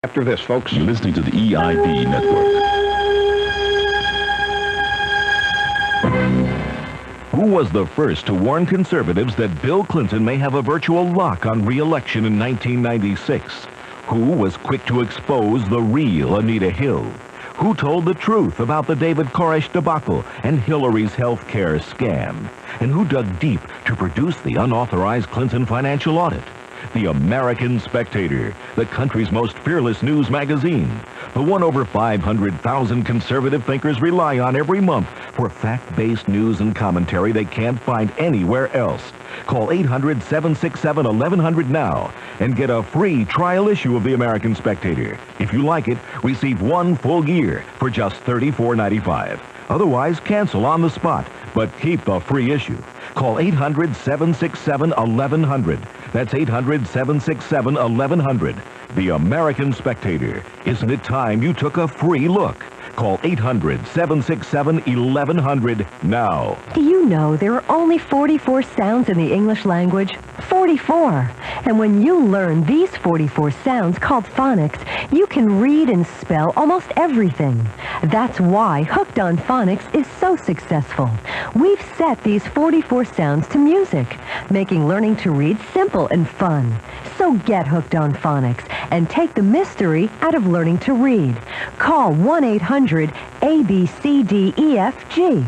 After this, folks. You're listening to the EIB Network. Who was the first to warn conservatives that Bill Clinton may have a virtual lock on re-election in 1996? Who was quick to expose the real Anita Hill? Who told the truth about the David Koresh debacle and Hillary's health care scam? And who dug deep to produce the unauthorized Clinton financial audit? The American Spectator, the country's most fearless news magazine. The one over 500,000 conservative thinkers rely on every month for fact-based news and commentary they can't find anywhere else. Call 800-767-1100 now and get a free trial issue of the American Spectator. If you like it, receive one full year for just $34.95. Otherwise, cancel on the spot, but keep the free issue. Call 800-767-1100. That's 800-767-1100. The American Spectator. Isn't it time you took a free look? Call 800-767-1100 now. Do you know there are only 44 sounds in the English language? 44. And when you learn these 44 sounds called phonics, you can read and spell almost everything. That's why Hooked on Phonics is so successful. We've set these 44 sounds to music, making learning to read simple and fun. So get hooked on phonics and take the mystery out of learning to read. Call 1-800-ABCDEFG.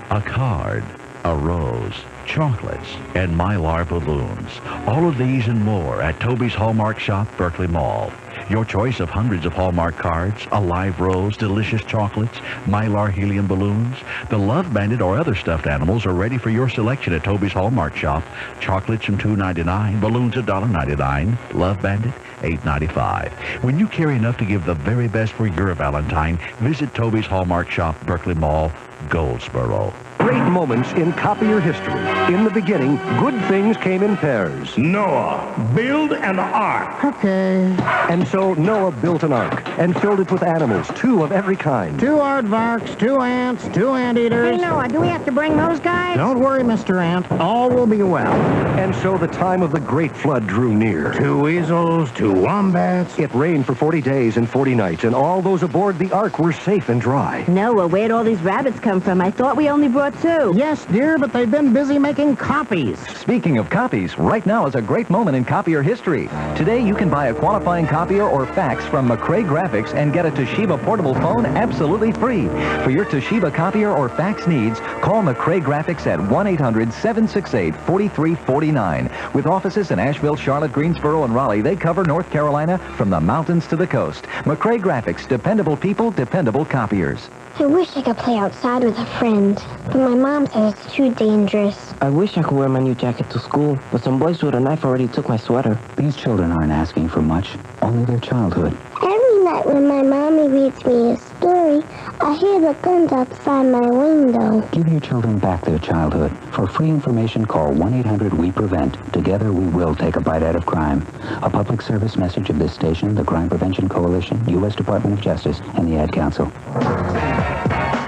A card, a rose, chocolates, and Mylar balloons. All of these and more at Toby's Hallmark Shop, Berkeley Mall. Your choice of hundreds of Hallmark cards, a live rose, delicious chocolates, Mylar helium balloons. The Love Bandit or other stuffed animals are ready for your selection at Toby's Hallmark Shop. Chocolates from $2.99, balloons $1.99, Love Bandit $8.95. When you care enough to give the very best for your Valentine, visit Toby's Hallmark Shop, Berkeley Mall, Goldsboro. Great moments in copier history. In the beginning, good things came in pairs. Noah, build an ark. Okay. And so Noah built an ark and filled it with animals, 2 of every kind. 2 aardvarks, 2 ants, 2 anteaters. Hey, Noah, do we have to bring those guys? Don't worry, Mr. Ant. All will be well. And so the time of the great flood drew near. 2 weasels, 2 wombats. It rained for 40 days and 40 nights, and all those aboard the ark were safe and dry. Noah, where'd all these rabbits come from? I thought we only brought 2. Yes, dear, but they've been busy making copies. Speaking of copies, right now is a great moment in copier history. Today you can buy a qualifying copier or fax from McRae Graphics and get a Toshiba portable phone absolutely free. For your Toshiba copier or fax needs, call McRae Graphics at 1-800-768-4349. With offices in Asheville, Charlotte, Greensboro, and Raleigh, they cover North Carolina from the mountains to the coast. McRae Graphics, dependable people, dependable copiers. I wish I could play outside with a friend, but my mom says it's too dangerous. I wish I could wear my new jacket to school, but some boys with a knife already took my sweater. These children aren't asking for much, only their childhood. Every night when my mommy reads me a story, I hear the guns outside my window. Give your children back their childhood. For free information, call 1-800-WE-PREVENT. Together we will take a bite out of crime. A public service message of this station, the Crime Prevention Coalition, U.S. Department of Justice, and the Ad Council.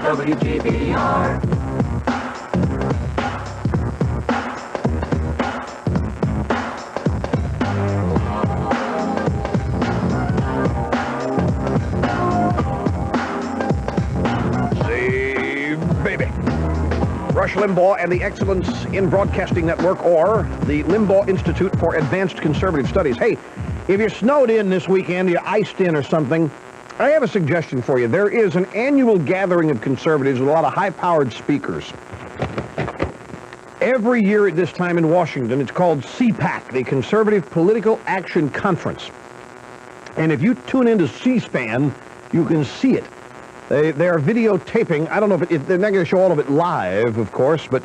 WGBR. Say, baby. Rush Limbaugh and the Excellence in Broadcasting Network, or the Limbaugh Institute for Advanced Conservative Studies. Hey, if you're snowed in this weekend, you're iced in or something, I have a suggestion for you. There is an annual gathering of conservatives with a lot of high-powered speakers. Every year at this time in Washington, it's called CPAC, the Conservative Political Action Conference. And if you tune into C-SPAN, you can see it. They are videotaping. I don't know if they're not going to show all of it live, of course, but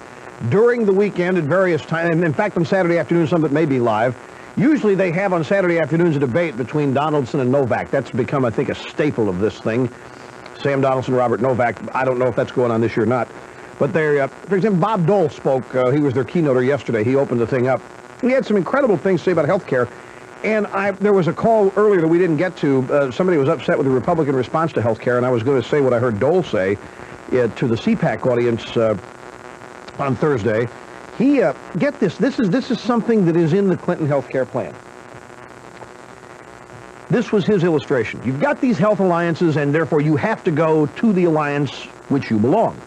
during the weekend at various times, and in fact on Saturday afternoon, some of it may be live. Usually they have on Saturday afternoons a debate between Donaldson and Novak. That's become, I think, a staple of this thing. Sam Donaldson, Robert Novak. I don't know if that's going on this year or not. But for example, Bob Dole spoke. He was their keynoter yesterday. He opened the thing up. He had some incredible things to say about health care. And there was a call earlier that we didn't get to. Somebody was upset with the Republican response to health care, and I was going to say what I heard Dole say to the CPAC audience on Thursday. He, get this is something that is in the Clinton health care plan. This was his illustration. You've got these health alliances, and therefore you have to go to the alliance which you belong.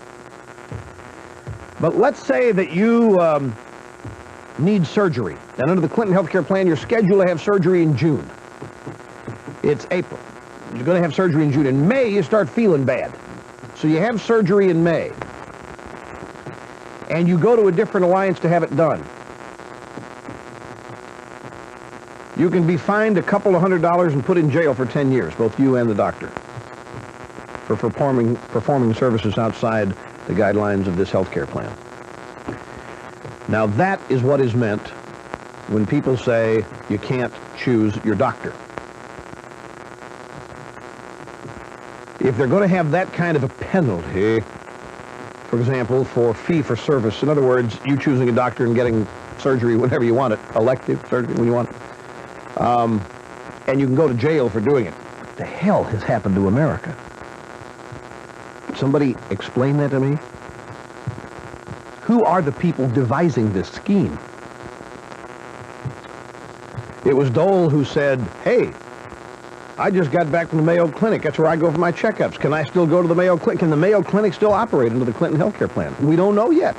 But let's say that you need surgery. And under the Clinton healthcare plan, you're scheduled to have surgery in June. It's April. You're going to have surgery in June. In May, you start feeling bad. So you have surgery in May. And you go to a different alliance to have it done. You can be fined a couple of $100 and put in jail for 10 years, both you and the doctor, for performing services outside the guidelines of this health care plan. Now that is what is meant when people say you can't choose your doctor. If they're going to have that kind of a penalty, for example, for fee-for-service, in other words, you choosing a doctor and getting surgery whenever you want it, elective surgery when you want it, and you can go to jail for doing it. What the hell has happened to America? Somebody explain that to me? Who are the people devising this scheme? It was Dole who said, hey, I just got back from the Mayo Clinic. That's where I go for my checkups. Can I still go to the Mayo Clinic? Can the Mayo Clinic still operate under the Clinton healthcare plan? We don't know yet.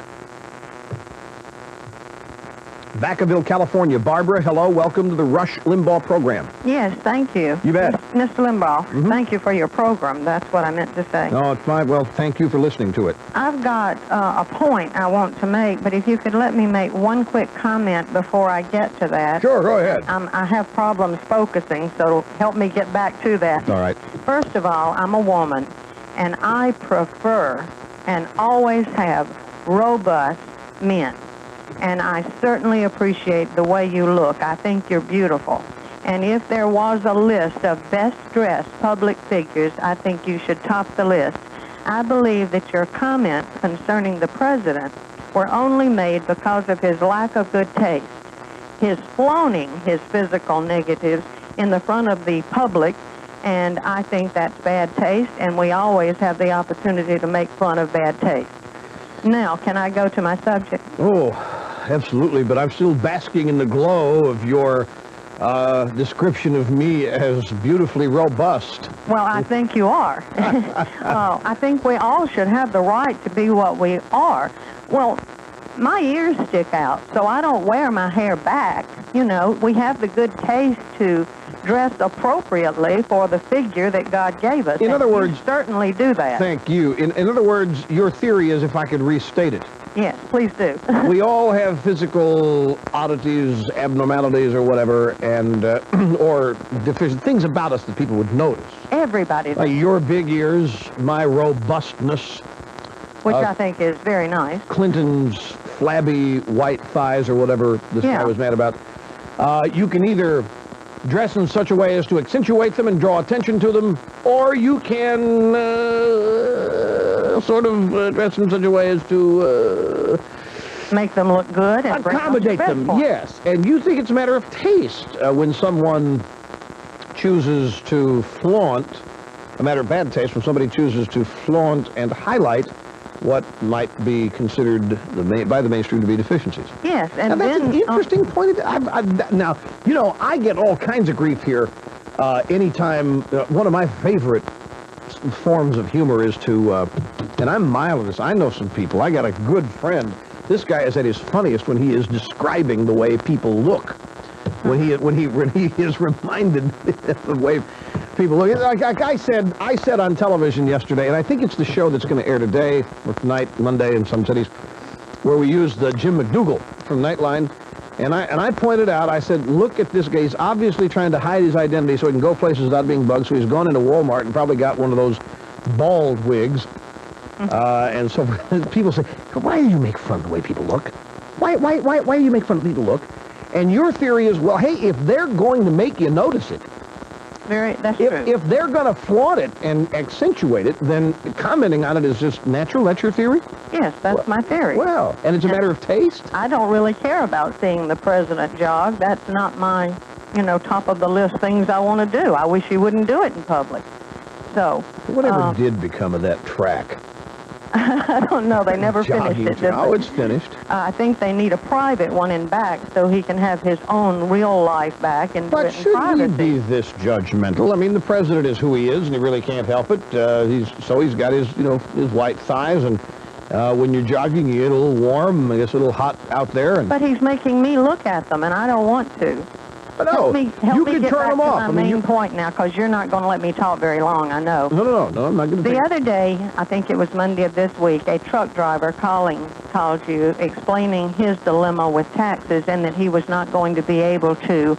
Vacaville, California. Barbara, hello. Welcome to the Rush Limbaugh program. Yes, thank you. You bet. Mr. Limbaugh, thank you for your program. That's what I meant to say. No, it's fine. Well, thank you for listening to it. I've got a point I want to make, but if you could let me make one quick comment before I get to that. Sure, go ahead. I have problems focusing, so help me get back to that. All right. First of all, I'm a woman, and I prefer and always have robust men. And I certainly appreciate the way you look. I think you're beautiful. And if there was a list of best-dressed public figures, I think you should top the list. I believe that your comments concerning the president were only made because of his lack of good taste, his flaunting his physical negatives in the front of the public, and I think that's bad taste, and we always have the opportunity to make fun of bad taste. Now, can I go to my subject? Oh, absolutely, but I'm still basking in the glow of your description of me as beautifully robust. Well, I think you are. I think we all should have the right to be what we are. Well, my ears stick out, so I don't wear my hair back. You know, we have the good taste to dress appropriately for the figure that God gave us. In other words, you certainly do that. Thank you. In other words, your theory is, if I could restate it. Yes, please do. We all have physical oddities, abnormalities, or whatever, and or deficient things about us that people would notice. Everybody does. Like your big ears, my robustness. Which I think is very nice. Clinton's flabby white thighs, or whatever this guy was mad about. You can either dress in such a way as to accentuate them and draw attention to them, or you can dress in such a way as to make them look good and accommodate them. Yes, and you think it's a matter of taste when someone chooses to flaunt, a matter of bad taste when somebody chooses to flaunt and highlight what might be considered by the mainstream to be deficiencies. Yes, and now, that's then, an interesting point. Now, you know, I get all kinds of grief here anytime. One of my favorite forms of humor is to, and I'm mild in this, I know some people. I got a good friend. This guy is at his funniest when he is describing the way people look. When he is reminded of the way people look. Like I said on television yesterday, and I think it's the show that's going to air today or tonight, Monday in some cities, where we used Jim McDougal from Nightline, and I pointed out, I said, look at this guy. He's obviously trying to hide his identity so he can go places without being bugged. So he's gone into Walmart and probably got one of those bald wigs. And so people say, why do you make fun of the way people look? Why do you make fun of people look? And your theory is, well, hey, if they're going to make you notice it, that's true. If they're going to flaunt it and accentuate it, then commenting on it is just natural. That's your theory? Yes, that's my theory. Well, and it's a matter of taste? I don't really care about seeing the president jog. That's not my, top of the list things I want to do. I wish he wouldn't do it in public. So. Whatever did become of that track? I don't know. They never finished it. did Oh, they? it's finished. I think they need a private one in back so he can have his own real life back and do But it in should we privacy. be this judgmental? I mean, the president is who he is, and he really can't help it. He's got his, his white thighs, and when you're jogging, you get a little warm. I guess a little hot out there. And But he's making me look at them, and I don't want to. But no, help you me can get turn back them to off. my I mean, main point now, because you're not going to let me talk very long, I know. No, I'm not going to. The other day, I think it was Monday of this week, a truck driver called you explaining his dilemma with taxes and that he was not going to be able to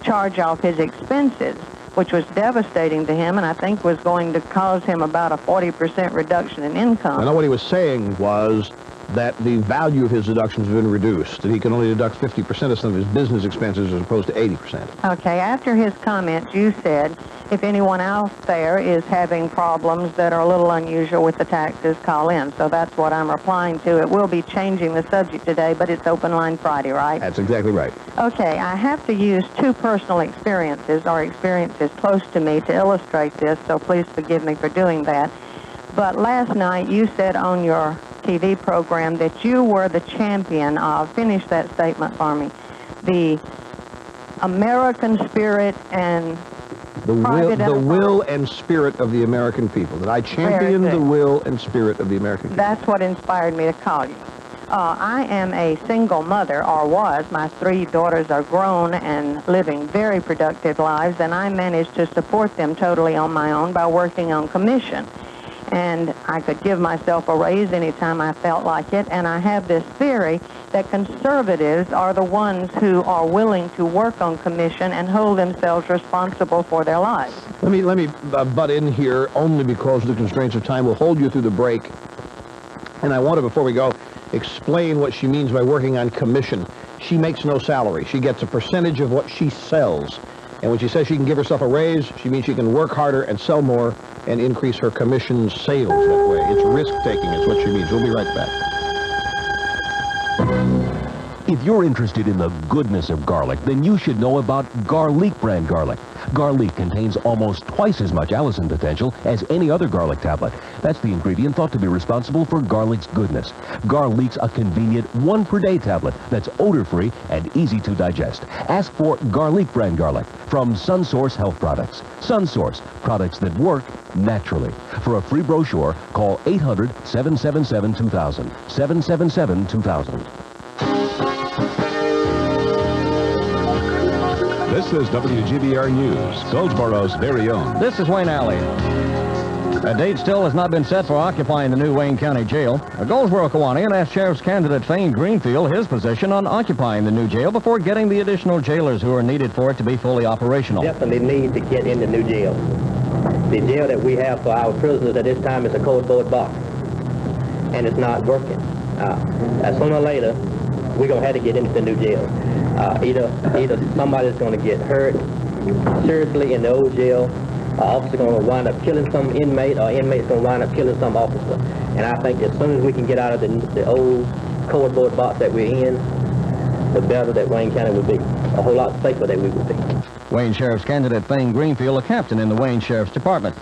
charge off his expenses, which was devastating to him and I think was going to cause him about a 40% reduction in income. I know what he was saying was that the value of his deductions has been reduced, that he can only deduct 50% of some of his business expenses as opposed to 80%. Okay, after his comments, you said, if anyone else there is having problems that are a little unusual with the taxes, call in. So that's what I'm replying to. It will be changing the subject today, but it's Open Line Friday, right? That's exactly right. Okay, I have to use two personal experiences, or experiences close to me, to illustrate this, so please forgive me for doing that. But last night, you said on your TV program that you were the champion of, finish that statement for me, the American spirit and the will and spirit of the American people, that I champion the will and spirit of the American people. That's what inspired me to call you. I am a single mother, or was. My 3 daughters are grown and living very productive lives, and I managed to support them totally on my own by working on commission. And I could give myself a raise anytime I felt like it, and I have this theory that conservatives are the ones who are willing to work on commission and hold themselves responsible for their lives. Let me butt in here only because of the constraints of time. We'll hold you through the break. And I want to, before we go, explain what she means by working on commission. She makes no salary. She gets a percentage of what she sells. And when she says she can give herself a raise, she means she can work harder and sell more and increase her commission sales that way. It's risk-taking is what she means. We'll be right back. If you're interested in the goodness of garlic, then you should know about Garlic brand garlic. Garlic contains almost twice as much allicin potential as any other garlic tablet. That's the ingredient thought to be responsible for garlic's goodness. Garlic's a convenient 1-per-day tablet that's odor-free and easy to digest. Ask for Garlic brand garlic from SunSource Health Products. SunSource, products that work naturally. For a free brochure, call 800-777-2000. 777-2000. This is WGBR News, Goldsboro's very own. This is Wayne Alley. A date still has not been set for occupying the new Wayne County Jail. A Goldsboro Kiwanian asked Sheriff's candidate Fane Greenfield his position on occupying the new jail before getting the additional jailers who are needed for it to be fully operational. Definitely need to get in the new jail. The jail that we have for our prisoners at this time is a cardboard box, and it's not working. Sooner or later, we're going to have to get into the new jail. Either somebody's going to get hurt seriously in the old jail, officer going to wind up killing some inmate, or inmate's going to wind up killing some officer. And I think as soon as we can get out of the old cardboard box that we're in, the better that Wayne County would be. A whole lot safer that we would be. Wayne Sheriff's candidate Fane Greenfield, a captain in the Wayne Sheriff's Department.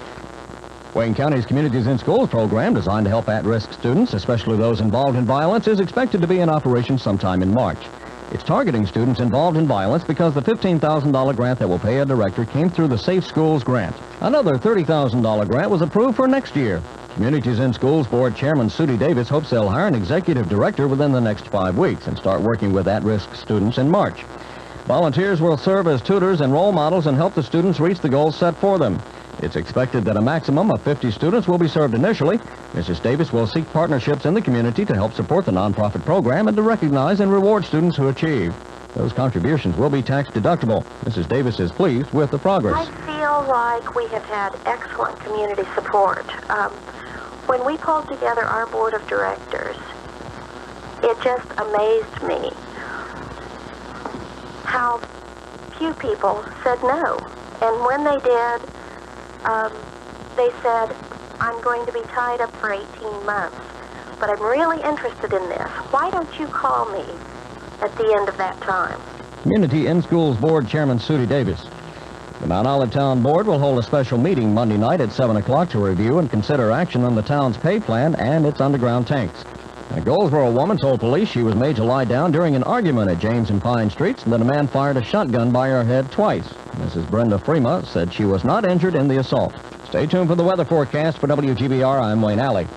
Wayne County's Communities in Schools program, designed to help at-risk students, especially those involved in violence, is expected to be in operation sometime in March. It's targeting students involved in violence because the $15,000 grant that will pay a director came through the Safe Schools grant. Another $30,000 grant was approved for next year. Communities in Schools Board Chairman Sudie Davis hopes they'll hire an executive director within the next 5 weeks and start working with at-risk students in March. Volunteers will serve as tutors and role models and help the students reach the goals set for them. It's expected that a maximum of 50 students will be served initially. Mrs. Davis will seek partnerships in the community to help support the nonprofit program and to recognize and reward students who achieve. Those contributions will be tax deductible. Mrs. Davis is pleased with the progress. I feel like we have had excellent community support. When we pulled together our board of directors, it just amazed me how few people said no. And when they did, they said, I'm going to be tied up for 18 months, but I'm really interested in this. Why don't you call me at the end of that time? Community in Schools Board Chairman Sudie Davis. The Mount Olive Town Board will hold a special meeting Monday night at 7 o'clock to review and consider action on the town's pay plan and its underground tanks. A Goldsboro woman told police she was made to lie down during an argument at James and Pine Streets, and that a man fired a shotgun by her head twice. Mrs. Brenda Freema said she was not injured in the assault. Stay tuned for the weather forecast. For WGBR, I'm Wayne Alley.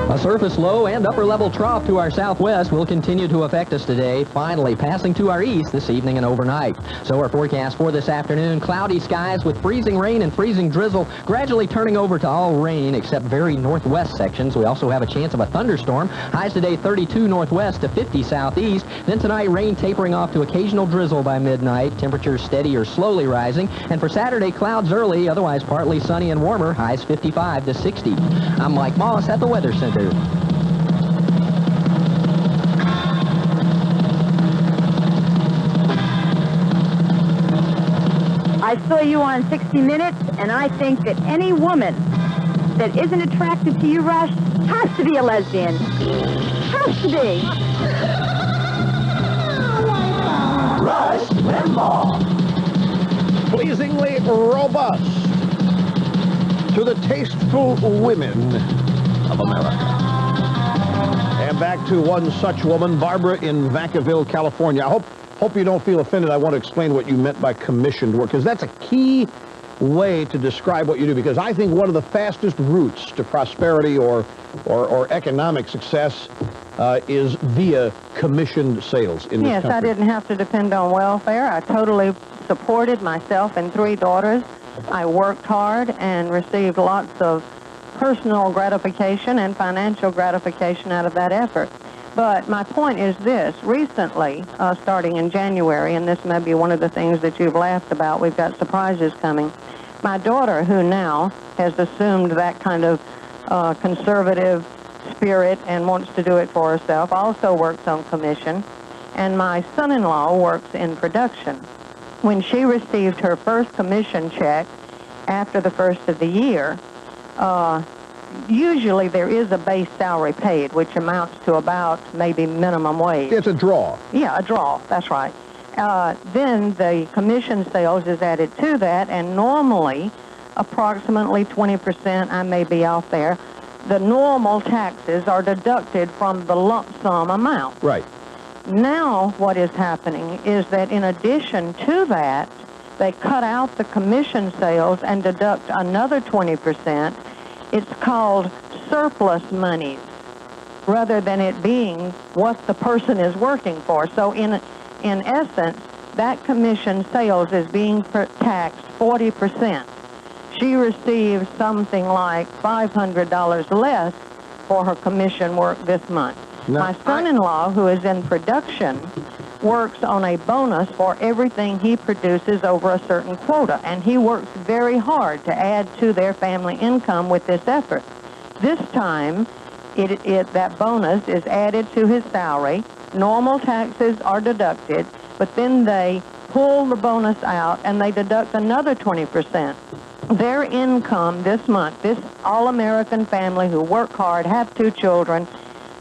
A surface low and upper-level trough to our southwest will continue to affect us today, finally passing to our east this evening and overnight. So our forecast for this afternoon, cloudy skies with freezing rain and freezing drizzle, gradually turning over to all rain except very northwest sections. We also have a chance of a thunderstorm. Highs today 32 northwest to 50 southeast. Then tonight, rain tapering off to occasional drizzle by midnight. Temperatures steady or slowly rising. And for Saturday, clouds early, otherwise partly sunny and warmer. Highs 55 to 60. I'm Mike Moss at the Weather Center. I saw you on 60 Minutes, and I think that any woman that isn't attracted to you, Rush, has to be a lesbian. Has to be. Rush Limbaugh. Pleasingly robust to the tasteful women of America. And back to one such woman, Barbara in Vacaville, California. I hope you don't feel offended. I want to explain what you meant by commissioned work, because that's a key way to describe what you do, because I think one of the fastest routes to prosperity or economic success is via commissioned sales in this country. Yes, I didn't have to depend on welfare. I totally supported myself and 3 daughters. I worked hard and received lots of personal gratification and financial gratification out of that effort. But my point is this. Recently, starting in January, and this may be one of the things that you've laughed about, we've got surprises coming. My daughter, who now has assumed that kind of conservative spirit and wants to do it for herself, also works on commission. And my son-in-law works in production. When she received her first commission check after the first of the year, usually there is a base salary paid, which amounts to about maybe minimum wage. It's a draw. Yeah, a draw. That's right. Then the commission sales is added to that, and normally approximately 20%, I may be off there, the normal taxes are deducted from the lump sum amount. Right. Now what is happening is that in addition to that, they cut out the commission sales and deduct another 20%. It's called surplus monies, rather than it being what the person is working for. So in essence, that commission sales is being taxed 40%. She receives something like $500 less for her commission work this month. Now, my son-in-law, who is in production, works on a bonus for everything he produces over a certain quota, and he works very hard to add to their family income with this effort. This time, that bonus is added to his salary. Normal taxes are deducted, but then they pull the bonus out and they deduct another 20%. Their income this month, this all-American family who work hard, have 2 children,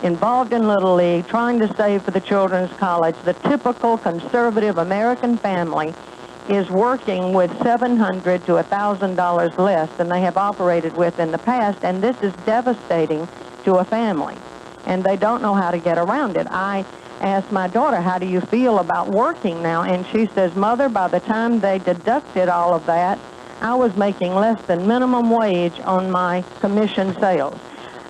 involved in Little League, trying to save for the children's college, the typical conservative American family is working with $700 to $1,000 less than they have operated with in the past, and this is devastating to a family, and they don't know how to get around it. I asked my daughter, how do you feel about working now? And she says, Mother, by the time they deducted all of that, I was making less than minimum wage on my commission sales.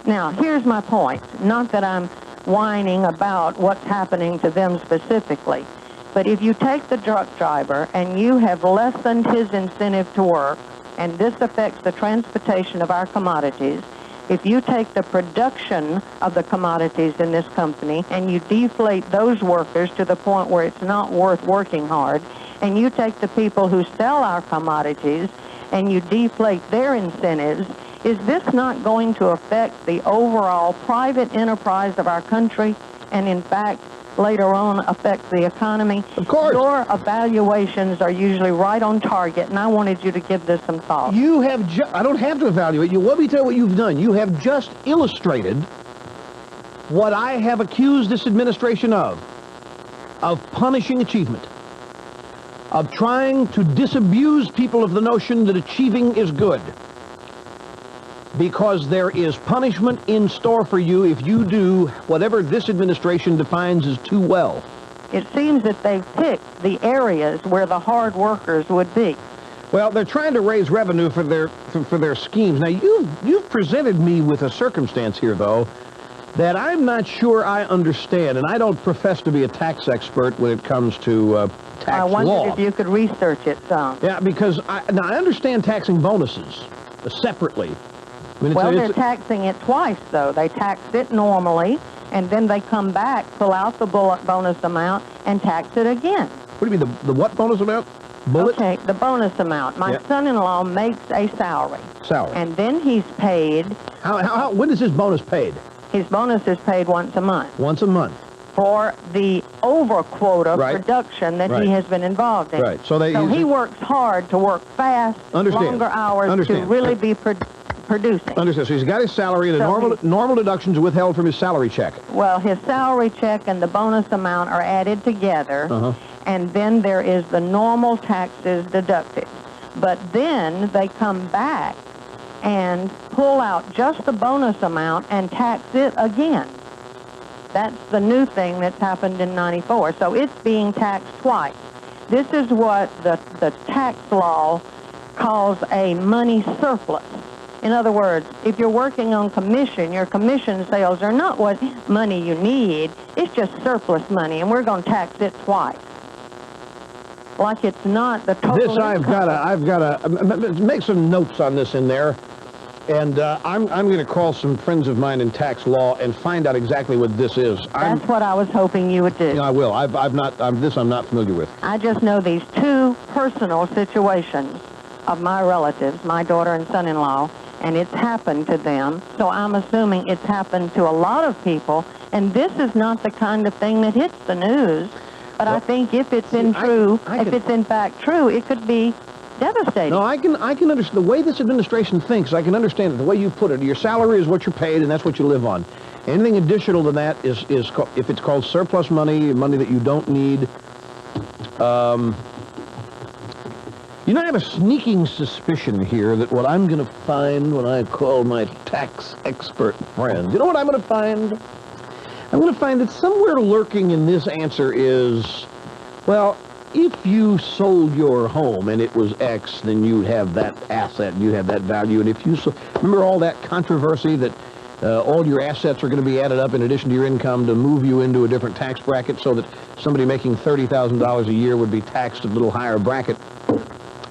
Now, here's my point. Not that I'm whining about what's happening to them specifically, but if you take the truck driver and you have lessened his incentive to work, and this affects the transportation of our commodities, if you take the production of the commodities in this company and you deflate those workers to the point where it's not worth working hard, and you take the people who sell our commodities and you deflate their incentives, is this not going to affect the overall private enterprise of our country and, in fact, later on affect the economy? Of course. Your evaluations are usually right on target, and I wanted you to give this some thought. You have I don't have to evaluate you. Let me tell you what you've done. You have just illustrated what I have accused this administration of punishing achievement. of trying to disabuse people of the notion that achieving is good. Because there is punishment in store for you if you do whatever this administration defines as too well. It seems that they've picked the areas where the hard workers would be. Well, they're trying to raise revenue for their schemes. Now, you've presented me with a circumstance here, though, that I'm not sure I understand, and I don't profess to be a tax expert when it comes to tax law. I wondered if you could research it some. Yeah, because I understand taxing bonuses separately. I mean, Well, they're taxing it twice, though. They tax it normally, and then they come back, pull out the bonus amount, and tax it again. What do you mean, the what bonus amount? Bullet? Okay, the bonus amount. My son-in-law makes a salary. Salary. And then he's paid... When is his bonus paid? His bonus is paid once a month. Once a month. For the over-quota production that he has been involved in. Right. So he works hard to work fast, longer hours to really be producing. Understand. So he's got his salary and the normal deductions withheld from his salary check. Well, his salary check and the bonus amount are added together, and then there is the normal taxes deducted. But then they come back and pull out just the bonus amount and tax it again. That's the new thing that's happened in '94. So it's being taxed twice. This is what the tax law calls a money surplus. In other words, if you're working on commission, your commission sales are not what money you need. It's just surplus money, and we're going to tax it twice. Like it's not the total This I've got to make some notes on this in there, and I'm going to call some friends of mine in tax law and find out exactly what this is. That's what I was hoping you would do. Yeah, I will. I'm not familiar with. I just know these two personal situations of my relatives, my daughter and son-in-law, and it's happened to them, so I'm assuming it's happened to a lot of people, and this is not the kind of thing that hits the news, but I think if it's in fact true, it could be devastating. No, I can understand the way this administration thinks. I can understand it. The way you put it, your salary is what you're paid, and that's what you live on. Anything additional than that is if it's called surplus money that you don't need. I have a sneaking suspicion here that what I'm going to find when I call my tax expert friends, you know what I'm going to find? I'm going to find that somewhere lurking in this answer is, well, if you sold your home and it was X, then you'd have that asset, you'd have that value. And if you remember all that controversy that all your assets are going to be added up in addition to your income to move you into a different tax bracket so that somebody making $30,000 a year would be taxed a little higher bracket.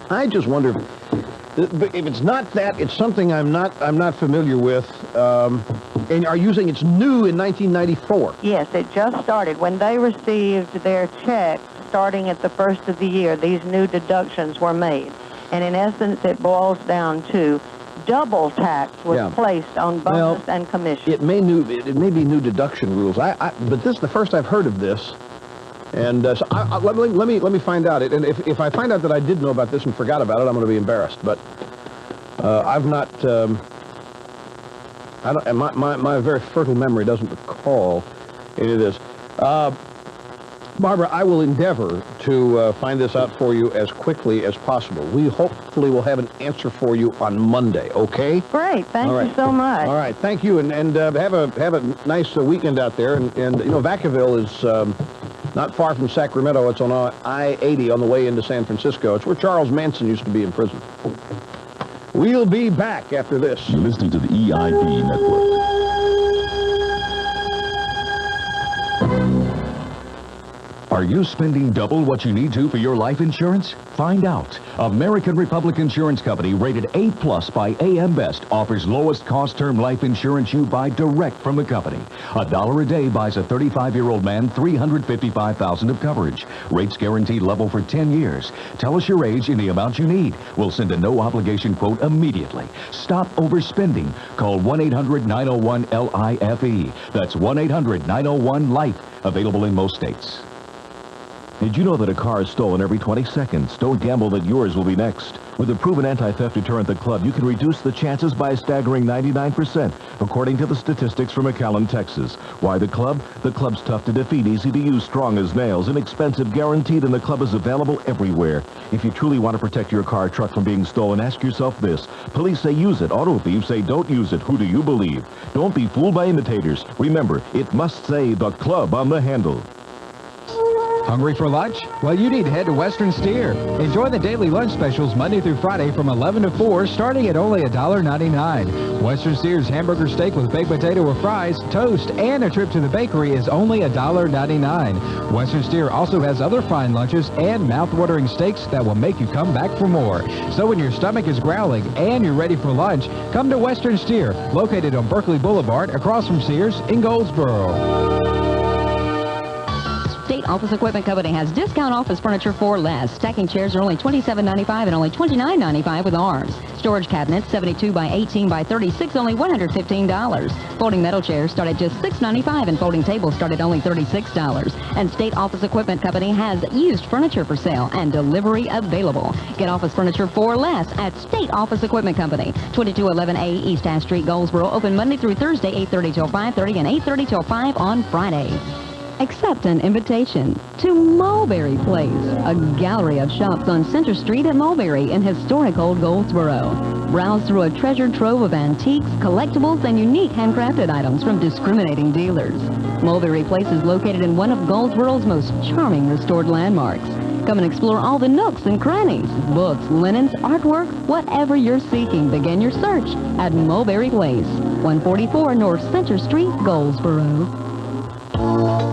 I just wonder if it's not that, it's something I'm not familiar with. And are using it's new in 1994. Yes, it just started when they received their checks. Starting at the first of the year, these new deductions were made, and in essence, it boils down to double tax was placed on bonus and commission. It may be new deduction rules. But this is the first I've heard of this. And so let me find out it. And if I find out that I did know about this and forgot about it, I'm going to be embarrassed. But I've not. I don't. And my very fertile memory doesn't recall any of this. Barbara, I will endeavor to find this out for you as quickly as possible. We hopefully will have an answer for you on Monday. Okay? Great. Thank you so much. All right. Thank you, and have a nice weekend out there. And Vacaville is. Not far from Sacramento. It's on I-80 on the way into San Francisco. It's where Charles Manson used to be in prison. We'll be back after this. You're listening to the EIB Network. Are you spending double what you need to for your life insurance? Find out. American Republic Insurance Company, rated A+ by AM Best, offers lowest cost term life insurance you buy direct from the company. $1 a day buys a 35-year-old man $355,000 of coverage. Rates guaranteed level for 10 years. Tell us your age and the amount you need. We'll send a no-obligation quote immediately. Stop overspending. Call 1-800-901-LIFE. That's 1-800-901-LIFE. Available in most states. Did you know that a car is stolen every 20 seconds? Don't gamble that yours will be next. With a proven anti-theft deterrent, the club, you can reduce the chances by a staggering 99%, according to the statistics from McAllen, Texas. Why the club? The club's tough to defeat, easy to use, strong as nails, inexpensive, guaranteed, and the club is available everywhere. If you truly want to protect your car or truck from being stolen, ask yourself this. Police say use it. Auto thieves say don't use it. Who do you believe? Don't be fooled by imitators. Remember, it must say the club on the handle. Hungry for lunch? Well, you need to head to Western Steer. Enjoy the daily lunch specials Monday through Friday from 11 to 4, starting at only $1.99. Western Steer's hamburger steak with baked potato or fries, toast, and a trip to the bakery is only $1.99. Western Steer also has other fine lunches and mouth-watering steaks that will make you come back for more. So when your stomach is growling and you're ready for lunch, come to Western Steer, located on Berkeley Boulevard across from Sears in Goldsboro. State Office Equipment Company has discount office furniture for less. Stacking chairs are only $27.95 and only $29.95 with arms. Storage cabinets, 72 by 18 by 36, only $115. Folding metal chairs start at just $6.95 and folding tables start at only $36. And State Office Equipment Company has used furniture for sale and delivery available. Get office furniture for less at State Office Equipment Company, 2211A East Half Street, Goldsboro, open Monday through Thursday, 8:30 till 5:30 and 8:30 till 5 on Friday. Accept an invitation to Mulberry Place, a gallery of shops on Center Street at Mulberry in historic Old Goldsboro. Browse through a treasure trove of antiques, collectibles, and unique handcrafted items from discriminating dealers. Mulberry Place is located in one of Goldsboro's most charming restored landmarks. Come and explore all the nooks and crannies, books, linens, artwork, whatever you're seeking. Begin your search at Mulberry Place, 144 North Center Street, Goldsboro.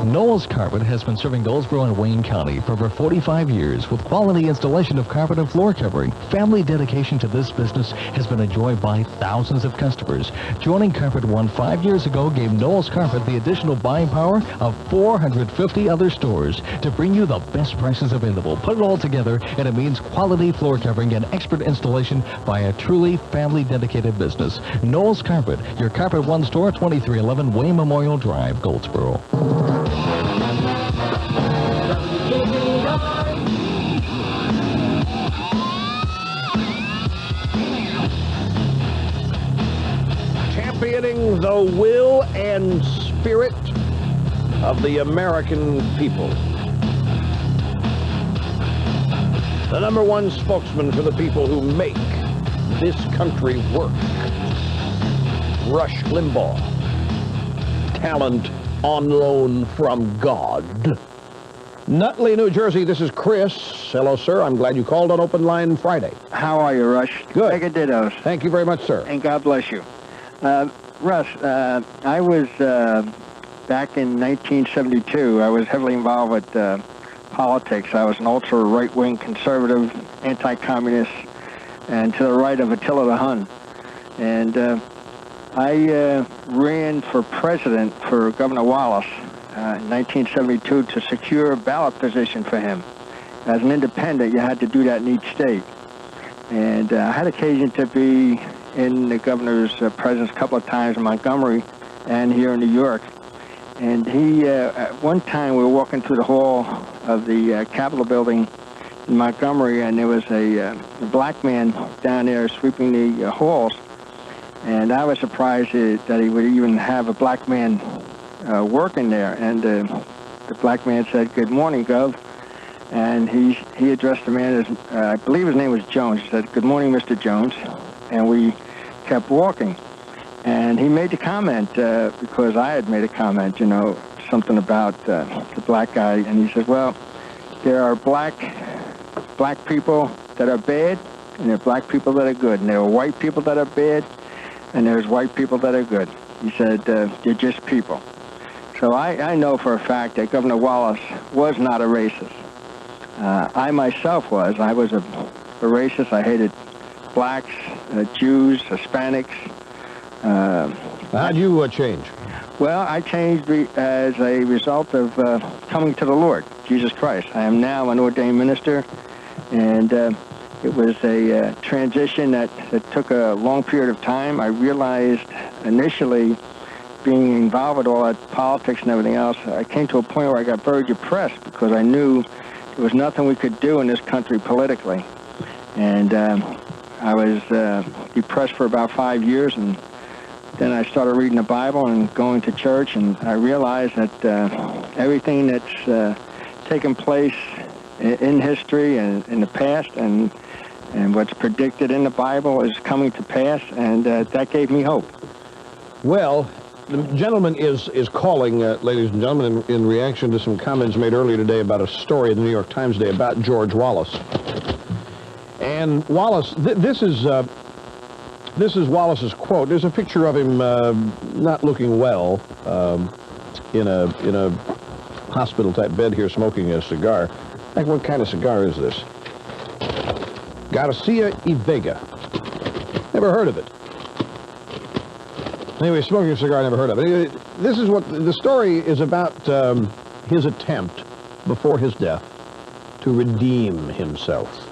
Noel's Carpet has been serving Goldsboro and Wayne County for over 45 years with quality installation of carpet and floor covering. Family dedication to this business has been enjoyed by thousands of customers. Joining Carpet One 5 years ago gave Noel's Carpet the additional buying power of 450 other stores to bring you the best prices available. Put it all together and it means quality floor covering and expert installation by a truly family dedicated business. Noel's Carpet, your Carpet One store, 2311 Wayne Memorial Drive, Goldsboro. Championing the will and spirit of the American people. The number one spokesman for the people who make this country work. Rush Limbaugh. Talent on loan from God. Nutley, New Jersey, this is Chris. Hello, sir. I'm glad you called on Open Line Friday. How are you, Rush? Good. Mega dittos. Thank you very much, sir. And God bless you. Russ, I was, back in 1972, I was heavily involved with politics. I was an ultra right-wing conservative, anti-communist, and to the right of Attila the Hun. And I ran for president for Governor Wallace in 1972 to secure a ballot position for him. As an independent, you had to do that in each state. And I had occasion to be in the governor's presence a couple of times in Montgomery and here in New York. And he, at one time, we were walking through the hall of the Capitol building in Montgomery, and there was a black man down there sweeping the halls. And I was surprised that he would even have a black man working there. And the black man said, "Good morning, Gov." And he addressed the man as, I believe his name was Jones. He said, "Good morning, Mr. Jones." And we kept walking. And he made the comment, because I had made a comment, you know, something about the black guy. And he said, "Well, there are black people that are bad, and there are black people that are good. And there are white people that are bad, and there's white people that are good." He said, "They're just people." So I know for a fact that Governor Wallace was not a racist. I myself was. I was a racist. I hated blacks, Jews, Hispanics. How'd you change? Well, I changed as a result of coming to the Lord, Jesus Christ. I am now an ordained minister, and it was a transition that took a long period of time. I realized initially, being involved with all that politics and everything else, I came to a point where I got very depressed because I knew there was nothing we could do in this country politically. And I was depressed for about 5 years, and then I started reading the Bible and going to church, and I realized that everything that's taken place in history and in the past and what's predicted in the Bible is coming to pass, and that gave me hope. Well, the gentleman is calling, ladies and gentlemen, in reaction to some comments made earlier today about a story in the New York Times today about George Wallace. And Wallace, this is Wallace's quote. There's a picture of him not looking well in a hospital-type bed here, smoking a cigar. Like, what kind of cigar is this? Garcia y Vega. Never heard of it. Anyway, smoking a cigar, never heard of it. This is what the story is about, his attempt before his death to redeem himself.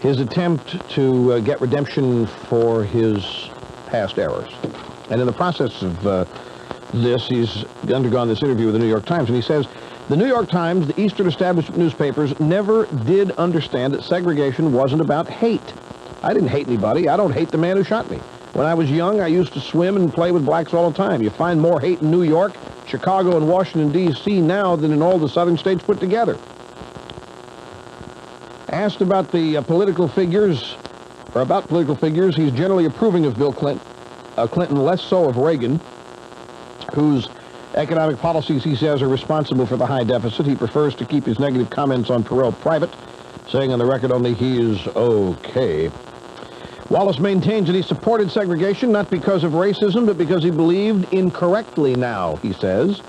His attempt to get redemption for his past errors. And in the process of this, he's undergone this interview with the New York Times, and he says, the New York Times, the Eastern establishment newspapers, never did understand that segregation wasn't about hate. I didn't hate anybody. I don't hate the man who shot me. When I was young, I used to swim and play with blacks all the time. You find more hate in New York, Chicago, and Washington, D.C. now than in all the southern states put together. Asked about the political figures, he's generally approving of Bill Clinton, less so of Reagan, whose economic policies, he says, are responsible for the high deficit. He prefers to keep his negative comments on Perot private, saying on the record only he is okay. Wallace maintains that he supported segregation not because of racism, but because he believed incorrectly now, he says,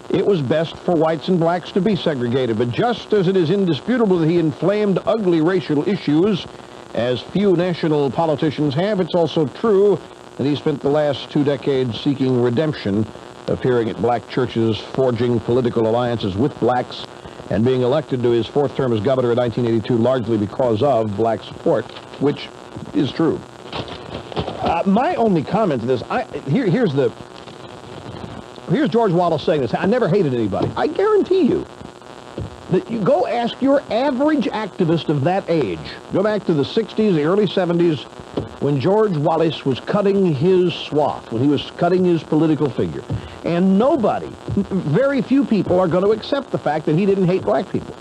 it was best for whites and blacks to be segregated. But just as it is indisputable that he inflamed ugly racial issues, as few national politicians have, it's also true that he spent the last 2 decades seeking redemption, appearing at black churches, forging political alliances with blacks, and being elected to his 4th term as governor in 1982 largely because of black support, which is true. My only comment to this, here's George Wallace saying this, I never hated anybody. I guarantee you that you go ask your average activist of that age, go back to the 60s, the early 70s, when George Wallace was cutting his swath, when he was cutting his political figure. And nobody, very few people are going to accept the fact that he didn't hate black people.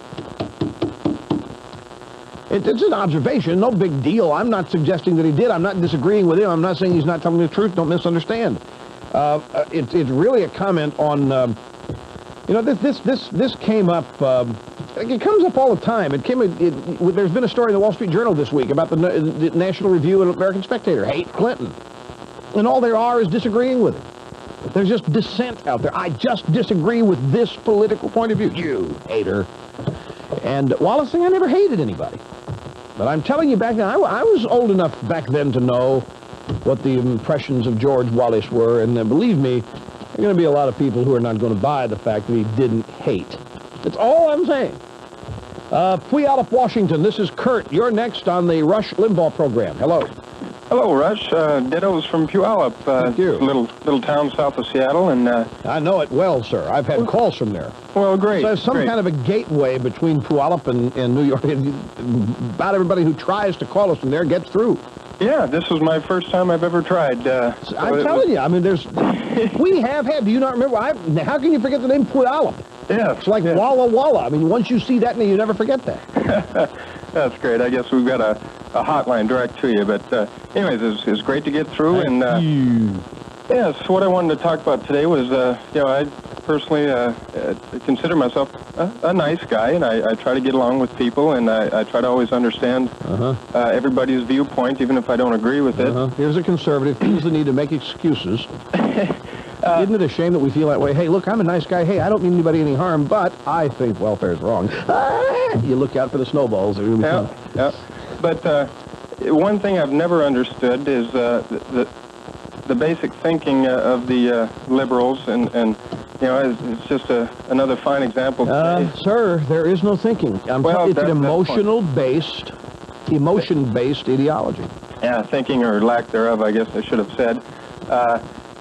It's an observation, no big deal. I'm not suggesting that he did. I'm not disagreeing with him. I'm not saying he's not telling the truth. Don't misunderstand. It's really a comment on, this came up, it comes up all the time. There's been a story in the Wall Street Journal this week about the National Review and American Spectator hate Clinton. And all there are is disagreeing with him. There's just dissent out there. I just disagree with this political point of view. You hater. And Wallace saying, I never hated anybody. But I'm telling you back then, I was old enough back then to know what the impressions of George Wallace were. And believe me, there are going to be a lot of people who are not going to buy the fact that he didn't hate. That's all I'm saying. Puyallup, Washington, this is Kurt. You're next on the Rush Limbaugh program. Hello. Hello, Rush. Dittos from Puyallup. Thank you. Little town south of Seattle, and I know it well, sir. I've had calls from there. Well, great. So there's some kind of a gateway between Puyallup and New York. About everybody who tries to call us from there gets through. Yeah, this was my first time I've ever tried. I'm telling you. I mean, we have had. Do you not remember? How can you forget the name Puyallup? Yeah. It's like Walla Walla. I mean, once you see that name, you never forget that. That's great. I guess we've got a hotline direct to you. But anyways, it's great to get through. Yes, what I wanted to talk about today was, I personally consider myself a nice guy, and I try to get along with people, and I try to always understand everybody's viewpoint, even if I don't agree with it. Here's a conservative, feels the need to make excuses. Isn't it a shame that we feel that way? Hey, look, I'm a nice guy. Hey, I don't mean anybody any harm, but I think welfare is wrong. You look out for the snowballs. Yeah. But one thing I've never understood is the basic thinking of the liberals, and it's just another fine example today. Sir, there is no thinking. It's an emotion-based ideology. Yeah, thinking or lack thereof, I guess I should have said.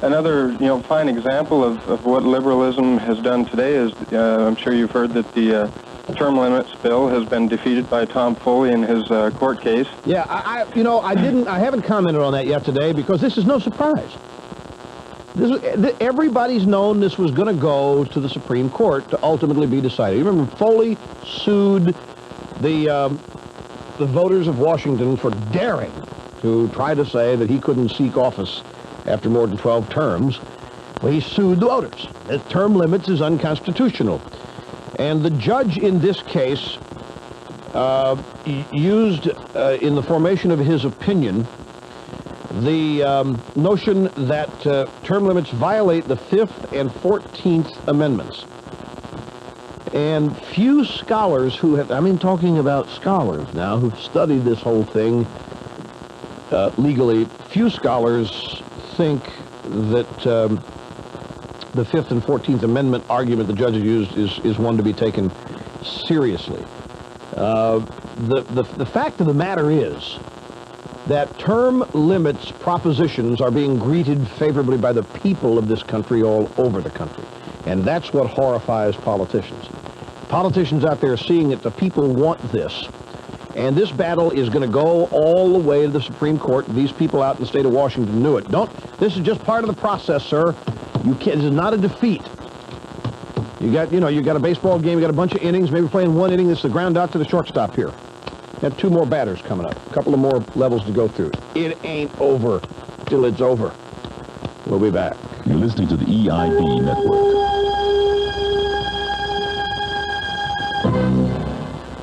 Another, fine example of what liberalism has done today is, I'm sure you've heard that the term limits bill has been defeated by Tom Foley in his court case. Yeah, I haven't commented on that yet today because this is no surprise. Everybody's known this was going to go to the Supreme Court to ultimately be decided. You remember Foley sued the voters of Washington for daring to try to say that he couldn't seek office after more than 12 terms. Well, he sued the voters. The term limits is unconstitutional. And the judge in this case used, in the formation of his opinion, the notion that term limits violate the 5th and 14th Amendments. And few scholars who have, talking about scholars now, who've studied this whole thing legally, few scholars think that the 5th and 14th Amendment argument the judge has used is one to be taken seriously. The fact of the matter is that term limits propositions are being greeted favorably by the people of this country all over the country. And that's what horrifies politicians. Politicians out there are seeing that the people want this. And this battle is going to go all the way to the Supreme Court. These people out in the state of Washington knew it. This is just part of the process, sir. This is not a defeat. You got a baseball game, you got a bunch of innings, maybe playing one inning, this is the ground out to the shortstop here. You have 2 more batters coming up, a couple of more levels to go through. It ain't over till it's over. We'll be back. You're listening to the EIB Network.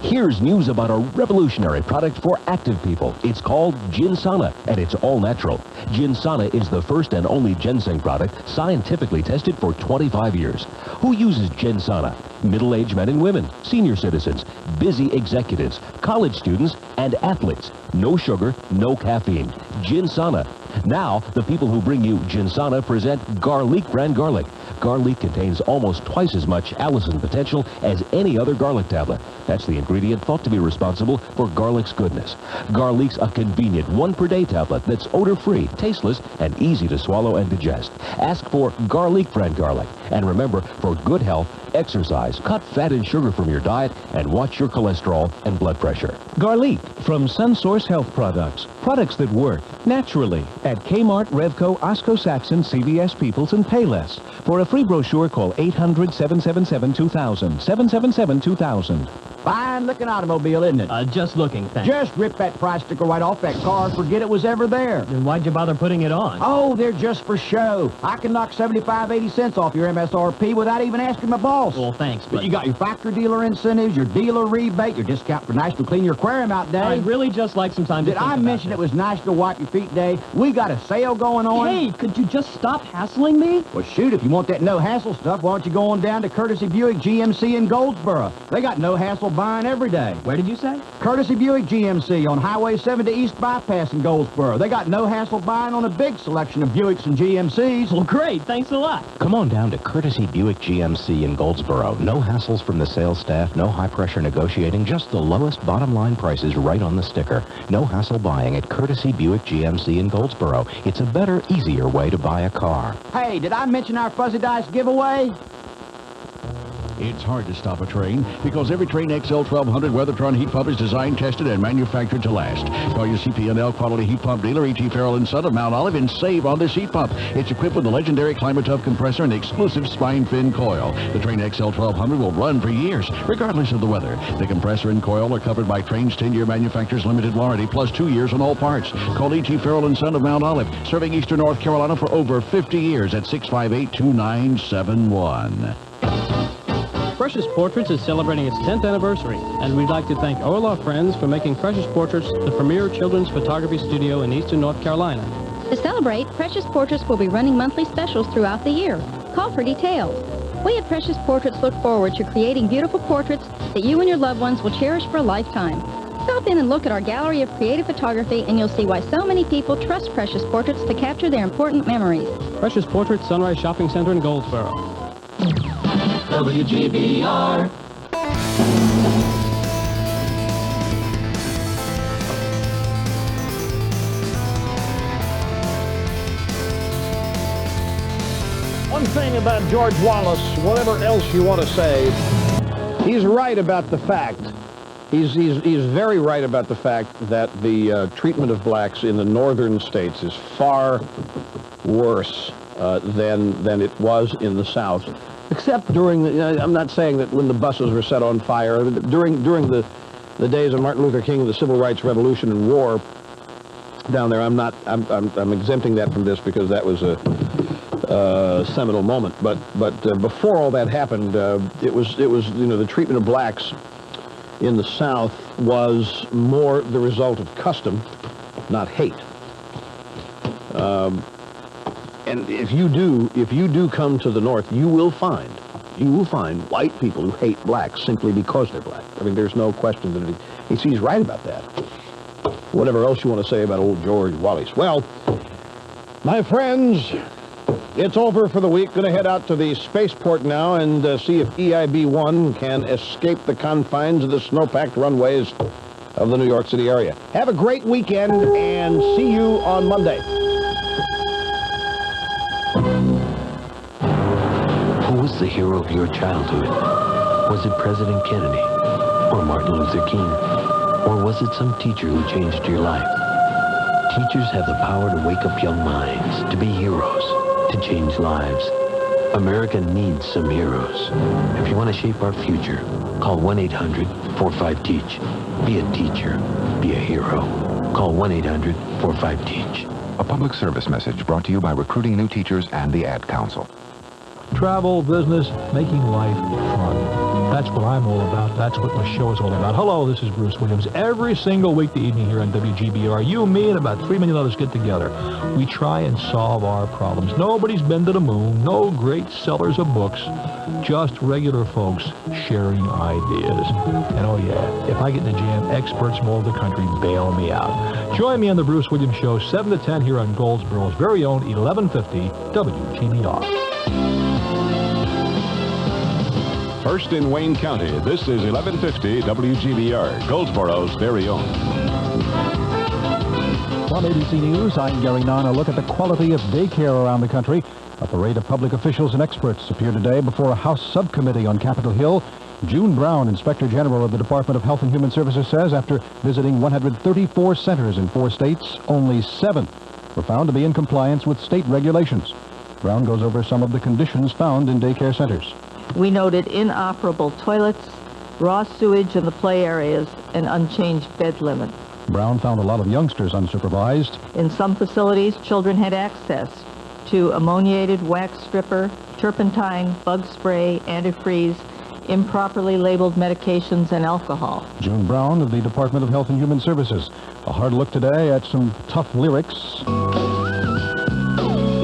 Here's news about a revolutionary product for active people. It's called Ginsana, and it's all natural. Ginsana is the first and only ginseng product scientifically tested for 25 years. Who uses Ginsana? Middle-aged men and women, senior citizens, busy executives, college students, and athletes. No sugar, no caffeine. Ginsana. Now, the people who bring you Ginsana present Garlic brand garlic. Garlic contains almost twice as much allicin potential as any other garlic tablet. That's the ingredient thought to be responsible for garlic's goodness. Garlic's a convenient 1-per-day tablet that's odor-free, tasteless, and easy to swallow and digest. Ask for Garlic brand garlic. And remember, for good health, exercise, cut fat and sugar from your diet, and watch your cholesterol and blood pressure. Garlic from SunSource Health Products. Products that work naturally at Kmart, Revco, Osco Saxon, CVS Peoples, and Payless. For a free brochure, call 800-777-2000. 777-2000. Fine-looking automobile, isn't it? Just looking, thanks. Just rip that price sticker right off that car. Forget it was ever there. Then why'd you bother putting it on? Oh, they're just for show. I can knock 75, 80 cents off your MSRP without even asking my boss. Well, thanks, but you got your factory dealer incentives, your dealer rebate, your discount for National Clean Your Aquarium Out Day. I'd really just like some time to Did I mention it was National Wipe Your Feet Day? We got a sale going on. Hey, could you just stop hassling me? Well, shoot, if you want that no-hassle stuff, why don't you go on down to Courtesy Buick GMC in Goldsboro? They got no-hassle buying every day. Where did you say? Courtesy Buick GMC on Highway 70 East Bypass in Goldsboro. They got no-hassle buying on a big selection of Buicks and GMCs. Well, great. Thanks a lot. Come on down to Courtesy Buick GMC in Goldsboro. No hassles from the sales staff, no high-pressure negotiating, just the lowest bottom-line prices right on the sticker. No hassle buying at Courtesy Buick GMC in Goldsboro. It's a better, easier way to buy a car. Hey, did I mention our Fuzzy Dice giveaway? It's hard to stop a train because every Train XL 1200 Weathertron heat pump is designed, tested, and manufactured to last. Call your CP&L quality heat pump dealer, E.T. Farrell & Son of Mount Olive, and save on this heat pump. It's equipped with the legendary Climatub compressor and exclusive spine fin coil. The Train XL 1200 will run for years, regardless of the weather. The compressor and coil are covered by Train's 10-year manufacturer's limited warranty, plus 2 years on all parts. Call E.T. Farrell & Son of Mount Olive, serving eastern North Carolina for over 50 years at 658-2971. Precious Portraits is celebrating its 10th anniversary, and we'd like to thank all our friends for making Precious Portraits the premier children's photography studio in eastern North Carolina. To celebrate, Precious Portraits will be running monthly specials throughout the year. Call for details. We at Precious Portraits look forward to creating beautiful portraits that you and your loved ones will cherish for a lifetime. Stop in and look at our gallery of creative photography, and you'll see why so many people trust Precious Portraits to capture their important memories. Precious Portraits, Sunrise Shopping Center in Goldsboro. WGBR. One thing about George Wallace, whatever else you want to say, He's right about the fact. He's very right about the fact that the treatment of blacks in the northern states is far worse than it was in the South. Except during the, I'm not saying that when the buses were set on fire, during the days of Martin Luther King, the Civil Rights Revolution and War down there, I'm exempting that from this because that was a seminal moment. But before all that happened, it was the treatment of blacks in the South was more the result of custom, not hate. And if you do come to the North, you will find white people who hate blacks simply because they're black. I mean, there's no question that he's right about that. Whatever else you want to say about old George Wallace. Well, my friends, it's over for the week. Going to head out to the spaceport now and see if EIB-1 can escape the confines of the snow-packed runways of the New York City area. Have a great weekend and see you on Monday. Who was the hero of your childhood? Was it President Kennedy or Martin Luther King? Or was it some teacher who changed your life? Teachers have the power to wake up young minds, to be heroes, to change lives. America needs some heroes. If you want to shape our future, call 1-800-45-TEACH. Be a teacher. Be a hero. Call 1-800-45-TEACH. A public service message brought to you by Recruiting New Teachers and the Ad Council. Travel, business, making life fun. That's what I'm all about. That's what my show is all about. Hello, this is Bruce Williams. Every single weekday evening here on WGBR, you, me, and about 3 million others get together. We try and solve our problems. Nobody's been to the moon. No great sellers of books. Just regular folks sharing ideas. And oh yeah, if I get in a jam, experts from all over the country bail me out. Join me on the Bruce Williams Show, 7 to 10 here on Goldsboro's very own 1150 WGBR. First in Wayne County, this is 1150 WGBR, Goldsboro's very own. On ABC News, I'm Gary Nunn. A look at the quality of daycare around the country. A parade of public officials and experts appeared today before a House subcommittee on Capitol Hill. June Brown, Inspector General of the Department of Health and Human Services, says after visiting 134 centers in 4 states, only 7 were found to be in compliance with state regulations. Brown goes over some of the conditions found in daycare centers. We noted inoperable toilets, raw sewage in the play areas, and unchanged bed limits. Brown found a lot of youngsters unsupervised. In some facilities, children had access to ammoniated wax stripper, turpentine, bug spray, antifreeze, improperly labeled medications, and alcohol. June Brown of the Department of Health and Human Services. A hard look today at some tough lyrics.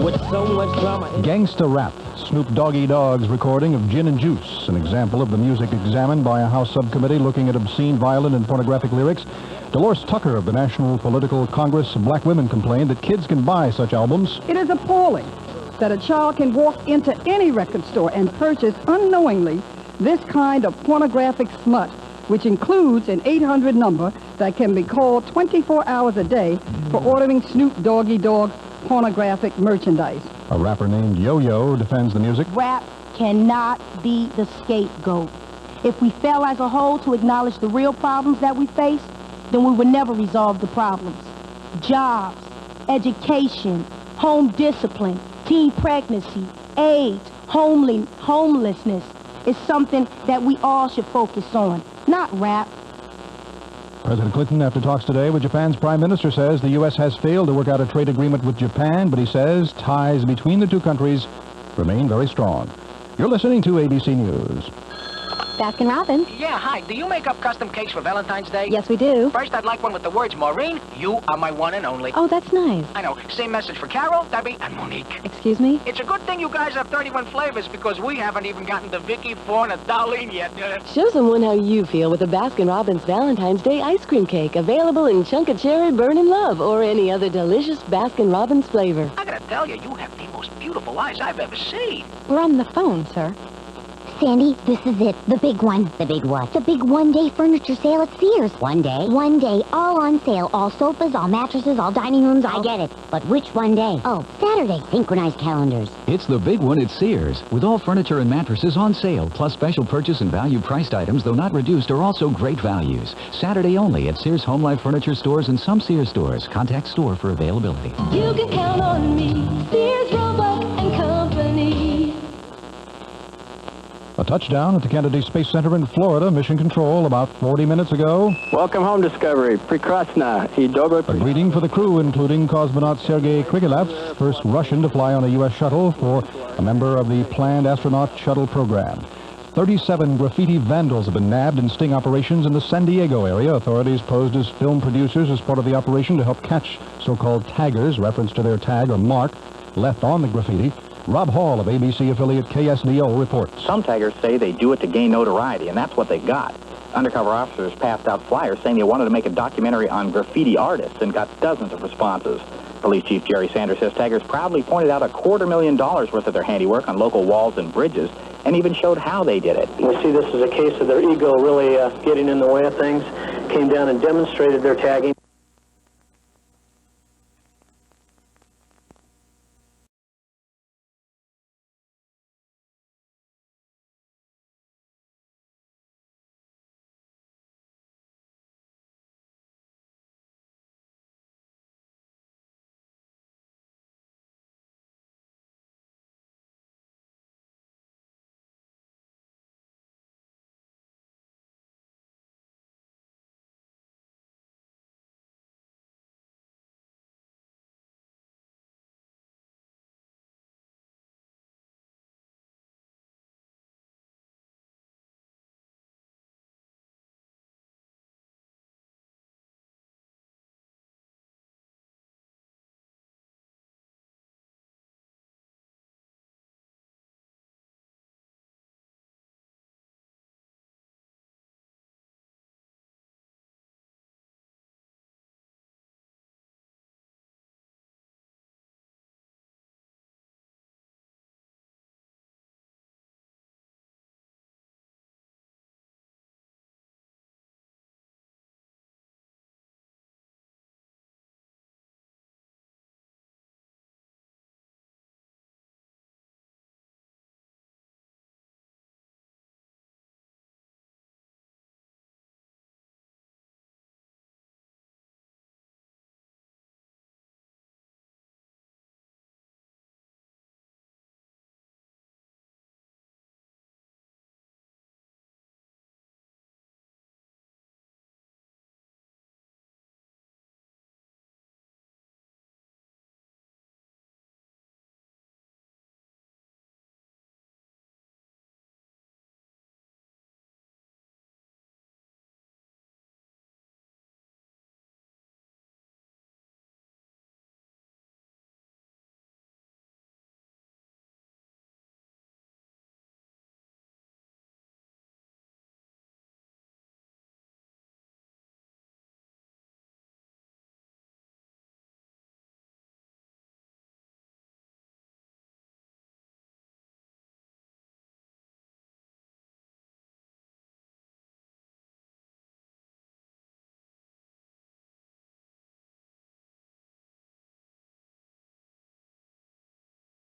With so much drama. Gangsta Rap. Snoop Doggy Dogg's recording of Gin and Juice, an example of the music examined by a House subcommittee looking at obscene, violent, and pornographic lyrics. Dolores Tucker of the National Political Congress of Black Women complained that kids can buy such albums. It is appalling that a child can walk into any record store and purchase unknowingly this kind of pornographic smut, which includes an 800 number that can be called 24 hours a day for ordering Snoop Doggy Dogg pornographic merchandise. A rapper named Yo-Yo defends the music. Rap cannot be the scapegoat. If we fail as a whole to acknowledge the real problems that we face, then we will never resolve the problems. Jobs, education, home discipline, teen pregnancy, AIDS, homelessness is something that we all should focus on, not rap. President Clinton, after talks today with Japan's Prime Minister, says the U.S. has failed to work out a trade agreement with Japan, but he says ties between the two countries remain very strong. You're listening to ABC News. Baskin Robbins. Yeah, hi. Do you make up custom cakes for Valentine's Day? Yes, we do. First, I'd like one with the words, Maureen, you are my one and only. Oh, that's nice. I know. Same message for Carol, Debbie, and Monique. Excuse me? It's a good thing you guys have 31 flavors because we haven't even gotten to Vicky, Fawn, and Darlene yet. Show someone how you feel with a Baskin Robbins Valentine's Day ice cream cake, available in Chunka Cherry, Burnin' Love, or any other delicious Baskin Robbins flavor. I gotta tell you, you have the most beautiful eyes I've ever seen. We're on the phone, sir. Sandy, this is it. The big one. The big what? The big one-day furniture sale at Sears. One day? One day, all on sale. All sofas, all mattresses, all dining rooms, all... I get it. But which one day? Oh, Saturday. Synchronized calendars. It's the big one at Sears, with all furniture and mattresses on sale, plus special purchase and value-priced items, though not reduced, are also great values. Saturday only at Sears Home Life Furniture stores and some Sears stores. Contact store for availability. You can count on me, Sears, Roebuck and Company. A touchdown at the Kennedy Space Center in Florida. Mission Control about 40 minutes ago. Welcome home, Discovery. Prekrasna i dobro. A greeting for the crew, including cosmonaut Sergei Krikalev, first Russian to fly on a U.S. shuttle for a member of the planned astronaut shuttle program. 37 graffiti vandals have been nabbed in sting operations in the San Diego area. Authorities posed as film producers as part of the operation to help catch so-called taggers, reference to their tag or mark left on the graffiti. Rob Hall of ABC affiliate KSDO reports. Some taggers say they do it to gain notoriety, and that's what they got. Undercover officers passed out flyers saying they wanted to make a documentary on graffiti artists and got dozens of responses. Police Chief Jerry Sanders says taggers proudly pointed out $250,000 worth of their handiwork on local walls and bridges and even showed how they did it. We see this as a case of their ego really getting in the way of things. Came down and demonstrated their tagging.